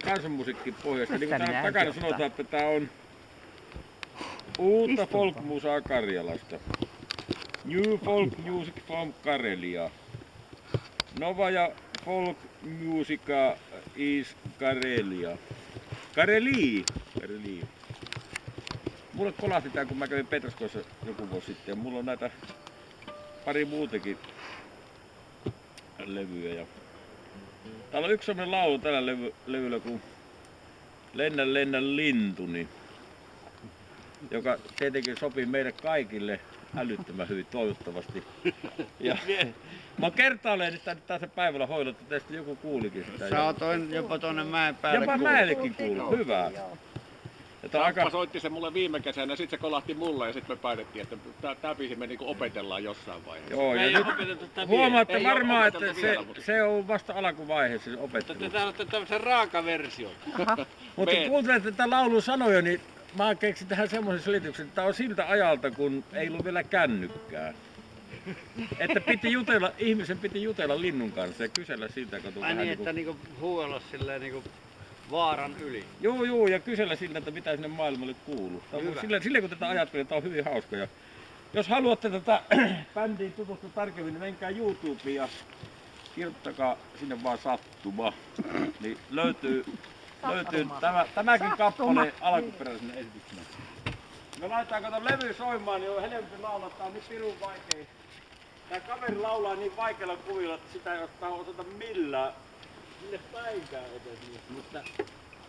kansanmusiikkipohjasta. Niin kuin täällä takana sanotaan, että tää on uutta folkmusaa Karjalasta. New folk music from Karelia. Novaja folk musica is Karelia. Kareli. Mulle kolahti tää, kun mä kävin Petraskoissa joku vuosi sitten. Ja mulla on näitä pari muutakin levyjä. Ja täällä on yksi sellainen laulu tällä levyllä kuin Lennä lintuni, joka tietenkin sopii meille kaikille älyttömän hyvin toivottavasti. Ja mä oon kertaalleen nyt tässä päivällä hoidettu, tästä joku kuulikin sitä. Sä otoin jopa tonne mäen päälle. Jopa mäellekin kuuluu, hyvä. Samppa soitti se mulle viime kesänä ja sit se kolahti mulle ja sit me päätettiin, että tää biisi me niinku opetellaan jossain vaiheessa. Joo, ja nyt huomaatte varmaan, että se on vasta alkuvaiheessa se opettelu. Tää on tämmösen raaka versio. Mutta kuuntelette tätä laulun sanoja, niin mä keksin tähän semmoisen selityksen, että tää on siltä ajalta, kun ei ollut vielä kännykkää. Että ihmisen piti jutella linnun kanssa ja kysellä siltä, kun ai niin, että niinku huuella silleen niinku vaaran yli. Joo, ja kysellä siltä, että mitä sinne maailmalle kuuluu. Sille kun tätä ajattelin, tämä on hyvin hauska. Ja jos haluatte tätä bändiä tutustua tarkemmin, niin menkää YouTubeen ja kirjoittakaa sinne vaan sattuma. Niin löytyy tämäkin kappale alkuperäisenä esityksenä. Me laitetaan kato levy soimaan, niin on helpompi laulaa, tää on niin pirun vaikea. Tää kaveri laulaa niin vaikealla kuvilla, että sitä ei osata millään. Sinne päinkään edes, mutta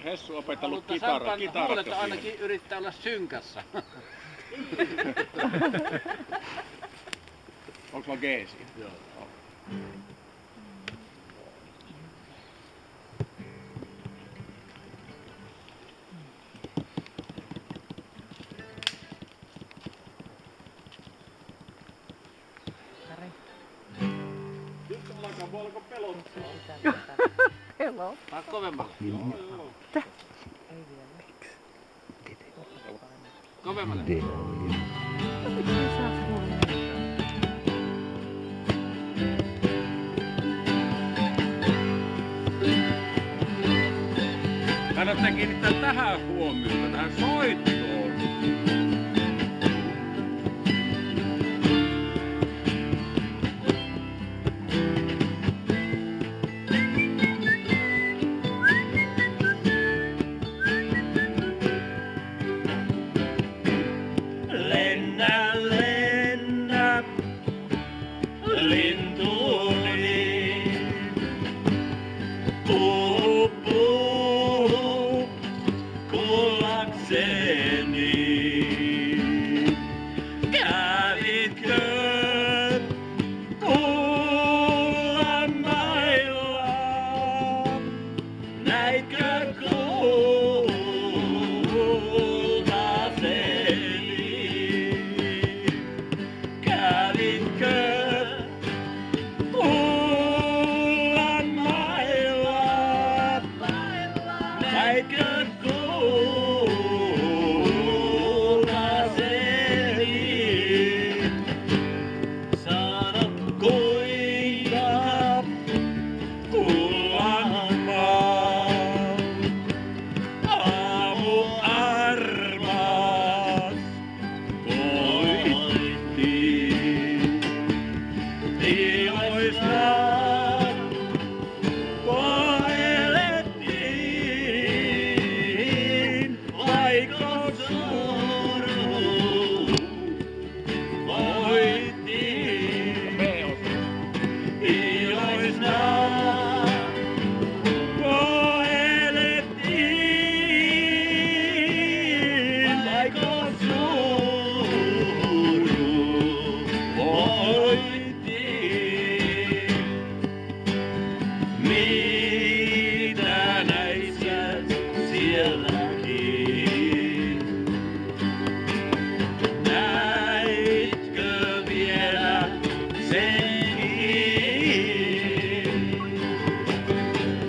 Hessu on opettanut kitarat. Kitarat ainakin yrittää olla synkässä. Onks vaan geesi? Joo. nyt alkaa pelottaa. Pelottaa. Tää kovemmalle. Joo. Ei vielä. Kovemmalle. Miksi ei saa kuulla? Kannattaa kiinnittää tähän huomiota, tähän soittoon. Lennä, lintuni, puhu, kuullakseni. Kävitkö Puulanmailla, näitkö kultaseni? Kävitkö Puulanmailla, näitkö kultaseni? Sano kuinka Puulanmaa aamu armas voitti. Iloista koelettiin, vaikka suru voitti. Iloista koelettiin, vaikka suru voitti. Mitä näissä sielläkin? Näitkö vielä senkin?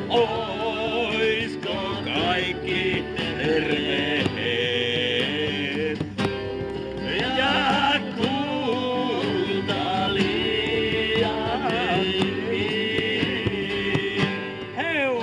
Oisko kaikki terveet? Ja kulta liian Heu!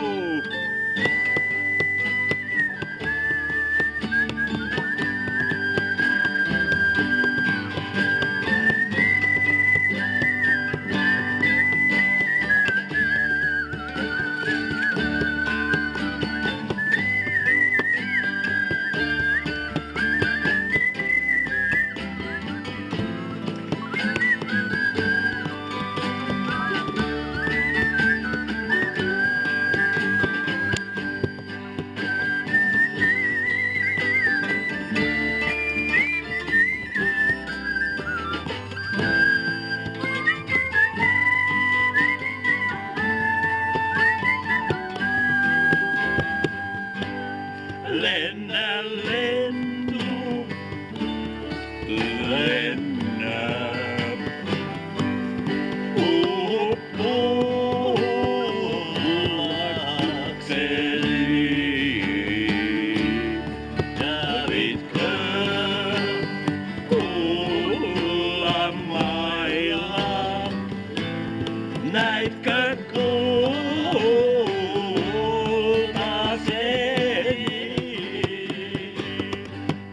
Lennä lennu, lennä. Uppuakseni. Kävitkö Kullamailla? Näitkö kultaseni?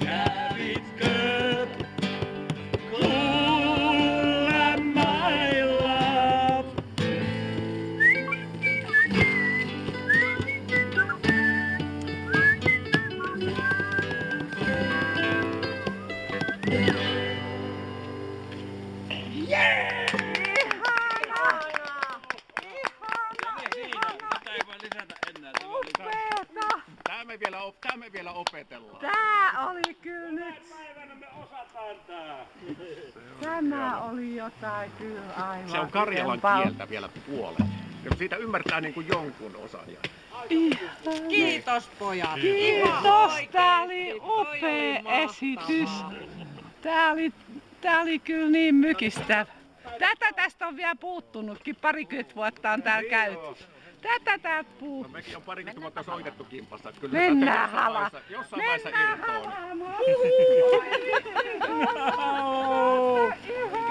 Kävitkö Kullamailla? Upeeta! Tää me vielä opetellaan. Tää oli kyllä nyt. Päivänä me osataan tää. Tämä oli jotain kyllä aivan. Se on karjalan hyvempaa. kieltä vielä puolet. Ja siitä ymmärtää niin kuin jonkun osan. Kiitos pojat. Kiitos, tää oli upea esitys. Tää oli kyllä niin mykistä. Tästä on vielä puuttunutkin, 20 vuotta on täällä käyty. Täältä No, puuttuu. mekin on parikymmentä vuotta soitettu kimpassa. Että kyllä Mennään jossain hala. jossain vaiheessa irtoon.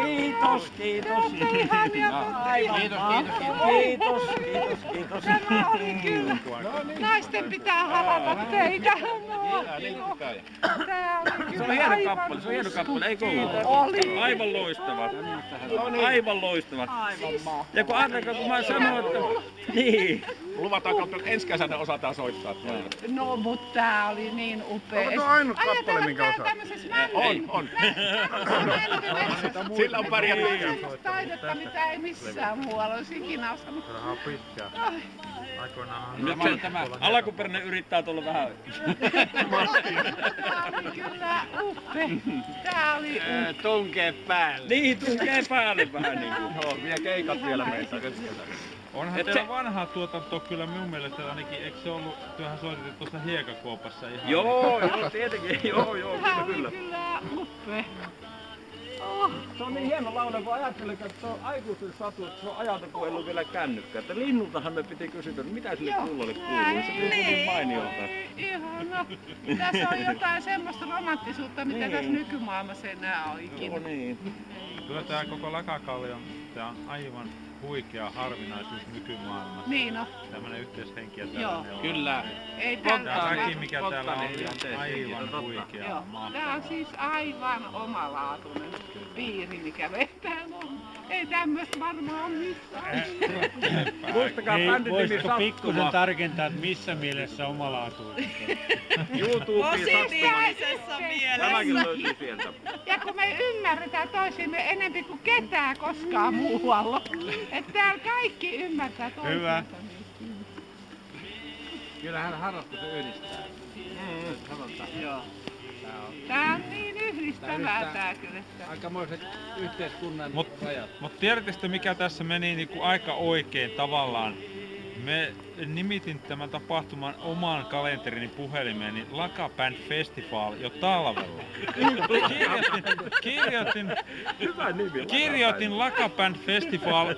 Kiitos, kiitos. Kiitos. Tämä oli kyllä. Naisten pitää halata teitä. Tää oli Se kyllä on hieno aivan kappale, se on hieno kappale, eikö ollut? Oli. Aivan loistava. Aivan loistava. Ja kun ajatelkaa, kun mä sanoin, että... Niin. Luvataanko, että ensi kesänä osataan soittaa? No, mutta tää oli niin upea. Onko tuo ainut kappale, minkä osaat? On. Sillä on pärjätty. Taidetta, mitä ei missään muualla olisi ikinä osannut. Tämä on pitkää. Aikoinaan Nyt se alkuperäinen yrittää tulla vähän... Tää oli kyllä upea. Tää oli upea. Tunkee päälle. Niin, tunkee päälle vähän niin kuin. Joo, vie keikat vielä meitä. Onhan Et teillä se- vanhaa tuotantoa kyllä minun mielestä ainakin, eikö se ollut, työhän soititte tuossa Hiekakuopassa ihan... Joo, tietenkin. Joo, Tää oli kyllä. kyllä upea. Oh. Se on niin hieno laulu, kun ajattelin, että se on aikuisen satu, että se on ajateltu, kun ei ollut vielä kännykkää. Että linnultahan me piti kysyä, että mitä sille kuulolle kuuluu. Se kuuluu niin mainiolta. Ihana. Tässä on jotain semmoista romanttisuutta, mitä tässä nykymaailmassa ei enää ole Joo, ikinä. niin. Kyllä tää koko Lakakallion, tää on aivan huikea harvinaisuus nykymaailmassa. Niin no, Tämmönen yhteishenki ja Joo. tällainen on. Kyllä. ei Tää tällä. väki mikä täällä on, Spontaani on aivan huikea. Joo, tää on siis aivan omalaatuinen piiri, mikä meillä täällä on. Ei tämmöistä varmaan ole missään. Muistakaa bändin nimi Sattuma. tarkentaa, että missä mielessä omalaatuista? YouTubeen Sattuma. Positiivisessa Tämäkin mielessä. löytyy sieltä. Ja kun me ymmärretään toisimme enemmän kuin ketään koskaan muualla. Että täällä kaikki ymmärtää toisensa. Hyvä. niin. Kyllähän harrastus yhdistää. Joo. Tää on niin yhdistävää tää kyllä. että- Aikamoiset yhteiskunnan rajat. Mut tiedättekö mikä tässä meni niinku aika oikein tavallaan? Me nimitin tämän tapahtuman oman kalenterini puhelimeeni Laka Band Festival jo talvella. Kirjoitin Laka Band Festival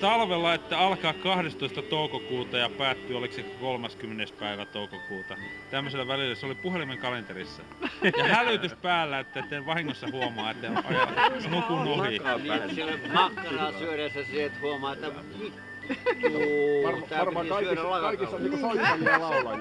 talvella, että alkaa 12. toukokuuta ja päättyy, oliko se 30. päivä toukokuuta. Tämmöisellä välillä se oli puhelimen kalenterissa. Ja hälytys päällä, että en vahingossa huomaa, että nukun ohi. Niin, sillä makkaraa syödessä sieltä huomaa, että vittu. Tää Varmaan piti syödä kaikissa on lakakautta. niinku soittajia ja laulajia.